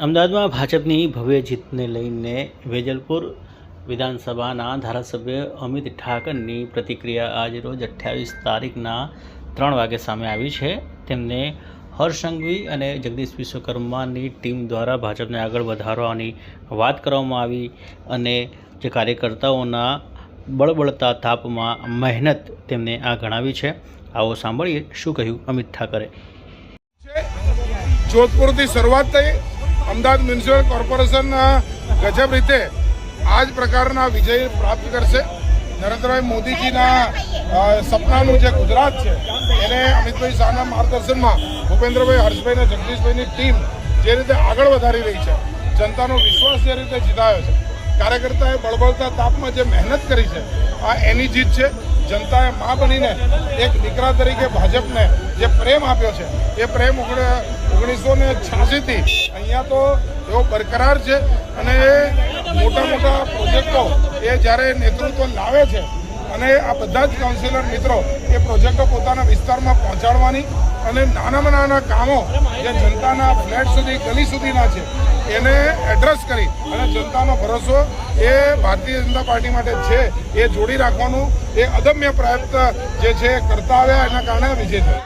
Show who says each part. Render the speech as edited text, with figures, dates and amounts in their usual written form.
Speaker 1: અમદાવાદમાં ભાજપની ભવ્ય જીતને લઈને વેજલપુર વિધાનસભાના ધારાસભ્ય અમિત ઠાકરની પ્રતિક્રિયા આજ રોજ 28 તારીખના 3 વાગે સામે આવી છે। તેમને હર્ષ સંઘવી અને જગદીશ વિશ્વકર્માની ટીમ દ્વારા ભાજપને આગળ વધારવાની વાત કરવામાં આવી અને જે કાર્યકર્તાઓના બળબળતા તાપમાં મહેનત તેમને આ ગણાવી છે। આવો સાંભળીએ શું કહ્યું અમિત ઠાકરે।
Speaker 2: જોધપુરથી શરૂઆત થઈ, અમદાવાદ મ્યુનિસિપલ કોર્પોરેશન ગજબ રીતે આ જ પ્રકારના વિજય પ્રાપ્ત કરશે। નરેન્દ્રભાઈ મોદીજીના સપનાનું જે ગુજરાત છે એને અમિતભાઈ શાહના માર્ગદર્શનમાં ભૂપેન્દ્રભાઈ, હર્ષભાઈ, જગદીશભાઈની ટીમ જે રીતે આગળ વધારી રહી છે, જનતાનો વિશ્વાસ જે રીતે જીતાયો છે, કાર્યકર્તાએ બળબળતા તાપમાં જે મહેનત કરી છે, આ એની જીત છે। જનતાએ મા બનીને એક દીકરા તરીકે ભાજપને જે પ્રેમ આપ્યો છે એ પ્રેમ 1986થી અહીંયા તો એવો બરકરાર છે અને મોટા મોટા પ્રોજેક્ટો એ જ્યારે નેતૃત્વ લાવે છે અને આ બધા જ કાઉન્સિલર મિત્રો એ પ્રોજેક્ટો પોતાના વિસ્તારમાં પહોંચાડવાની અને નાનામાં નાના કામો જે જનતાના ફ્લેટ સુધી, ગલી સુધીના છે એને એડ્રેસ કરી અને જનતાનો ભરોસો એ ભારતીય જનતા પાર્ટી માટે છે એ જોડી રાખવાનું એ અદમ્ય પ્રયત્ન જે છે કરતા આવ્યા, એના કારણે વિજય થયો।